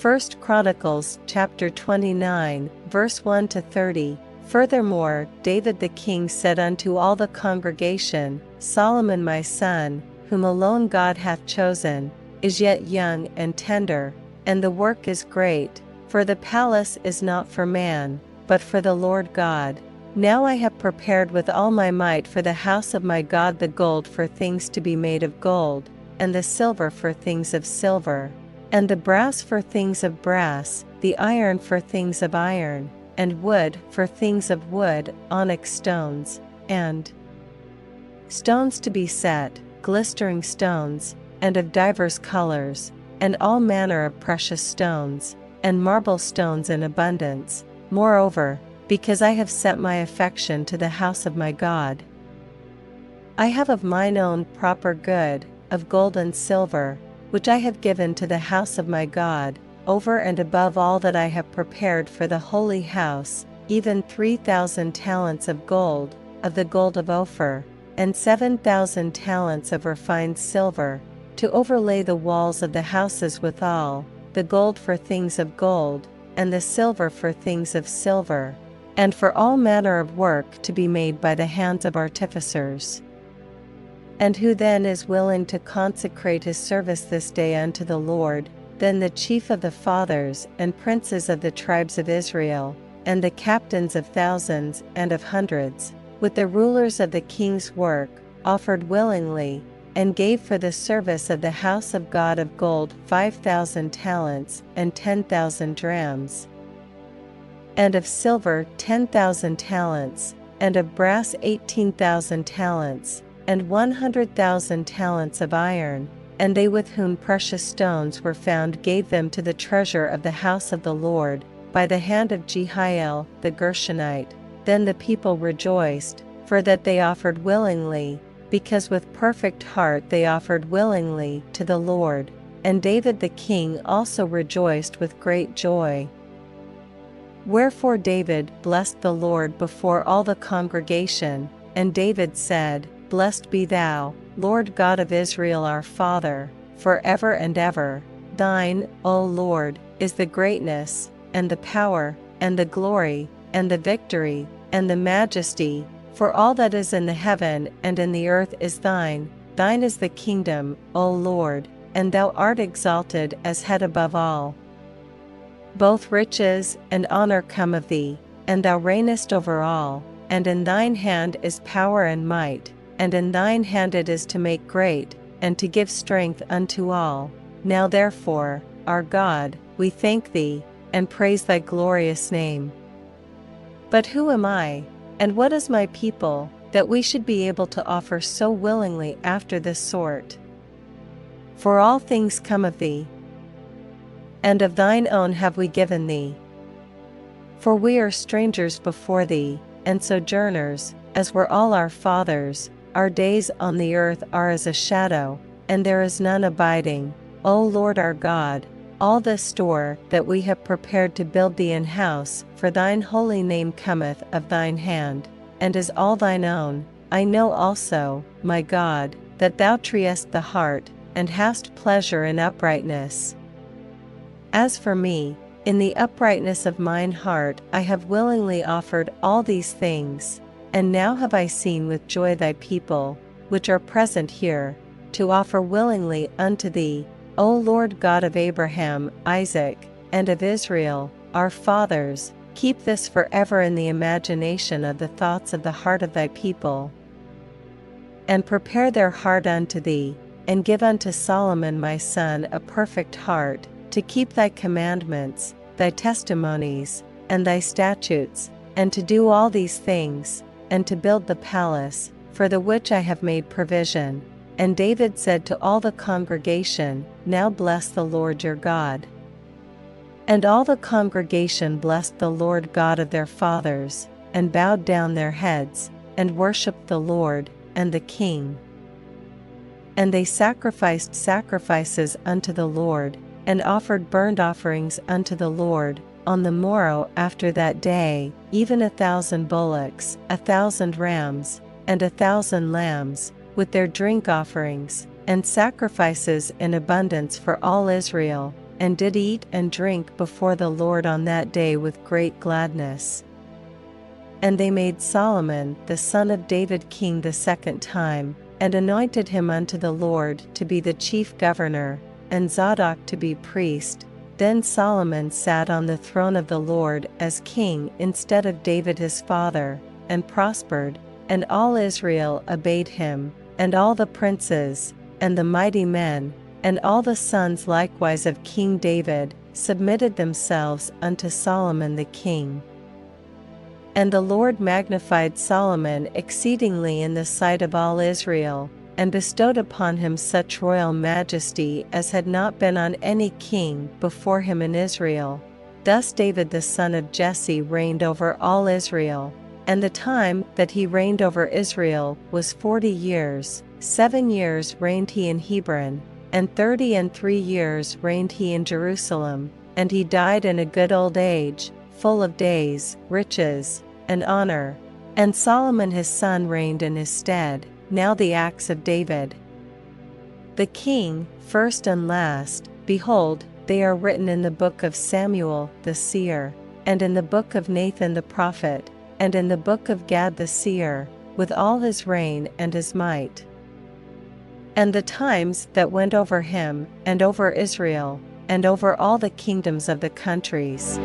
1 Chronicles chapter 29, verse 1-30. Furthermore, David the king said unto all the congregation, Solomon my son, whom alone God hath chosen, is yet young and tender, and the work is great, for the palace is not for man, but for the Lord God. Now I have prepared with all my might for the house of my God the gold for things to be made of gold, and the silver for things of silver, and the brass for things of brass, the iron for things of iron, and wood for things of wood, onyx stones, and stones to be set, glistering stones, and of divers colors, and all manner of precious stones, and marble stones in abundance. Moreover, because I have set my affection to the house of my God, I have of mine own proper good, of gold and silver, which I have given to the house of my God, over and above all that I have prepared for the holy house, even 3,000 talents of gold, of the gold of Ophir, and 7,000 talents of refined silver, to overlay the walls of the houses withal, the gold for things of gold, and the silver for things of silver, and for all manner of work to be made by the hands of artificers. And who then is willing to consecrate his service this day unto the Lord, than the chief of the fathers and princes of the tribes of Israel, and the captains of thousands and of hundreds, with the rulers of the king's work, offered willingly, and gave for the service of the house of God of gold 5,000 talents and 10,000 drams, and of silver 10,000 talents, and of brass 18,000 talents, and 100,000 talents of iron, and they with whom precious stones were found gave them to the treasure of the house of the Lord, by the hand of Jehiel the Gershonite. Then the people rejoiced, for that they offered willingly, because with perfect heart they offered willingly to the Lord, and David the king also rejoiced with great joy. Wherefore David blessed the Lord before all the congregation, and David said, Blessed be thou, Lord God of Israel our Father, for ever and ever. Thine, O Lord, is the greatness, and the power, and the glory, and the victory, and the majesty, for all that is in the heaven and in the earth is thine. Thine is the kingdom, O Lord, and thou art exalted as head above all. Both riches and honor come of thee, and thou reignest over all, and in thine hand is power and might, and in thine hand it is to make great, and to give strength unto all. Now therefore, our God, we thank thee, and praise thy glorious name. But who am I, and what is my people, that we should be able to offer so willingly after this sort? For all things come of thee, and of thine own have we given thee. For we are strangers before thee, and sojourners, as were all our fathers. Our days on the earth are as a shadow, and there is none abiding. O Lord our God, all this store that we have prepared to build thee an house for thine holy name cometh of thine hand, and is all thine own. I know also, my God, that thou triest the heart, and hast pleasure in uprightness. As for me, in the uprightness of mine heart I have willingly offered all these things, and now have I seen with joy thy people, which are present here, to offer willingly unto thee, O Lord God of Abraham, Isaac, and of Israel, our fathers. Keep this forever in the imagination of the thoughts of the heart of thy people, and prepare their heart unto thee, and give unto Solomon my son a perfect heart, to keep thy commandments, thy testimonies, and thy statutes, and to do all these things, and to build the palace, for the which I have made provision. And David said to all the congregation, Now bless the Lord your God. And all the congregation blessed the Lord God of their fathers, and bowed down their heads, and worshipped the Lord, and the king. And they sacrificed sacrifices unto the Lord, and offered burnt offerings unto the Lord. On the morrow after that day, even 1,000 bullocks, 1,000 rams, and 1,000 lambs, with their drink offerings, and sacrifices in abundance for all Israel, and did eat and drink before the Lord on that day with great gladness. And they made Solomon the son of David king the second time, and anointed him unto the Lord to be the chief governor, and Zadok to be priest. Then Solomon sat on the throne of the Lord as king instead of David his father, and prospered, and all Israel obeyed him, and all the princes, and the mighty men, and all the sons likewise of King David, submitted themselves unto Solomon the king. And the Lord magnified Solomon exceedingly in the sight of all Israel, and bestowed upon him such royal majesty as had not been on any king before him in Israel. Thus David the son of Jesse reigned over all Israel, and the time that he reigned over Israel was 40 years. 7 years reigned he in Hebron, and 33 years reigned he in Jerusalem, and he died in a good old age, full of days, riches, and honor. And Solomon his son reigned in his stead. Now the acts of David, the king, first and last, behold, they are written in the book of Samuel the seer, and in the book of Nathan the prophet, and in the book of Gad the seer, with all his reign and his might, and the times that went over him, and over Israel, and over all the kingdoms of the countries.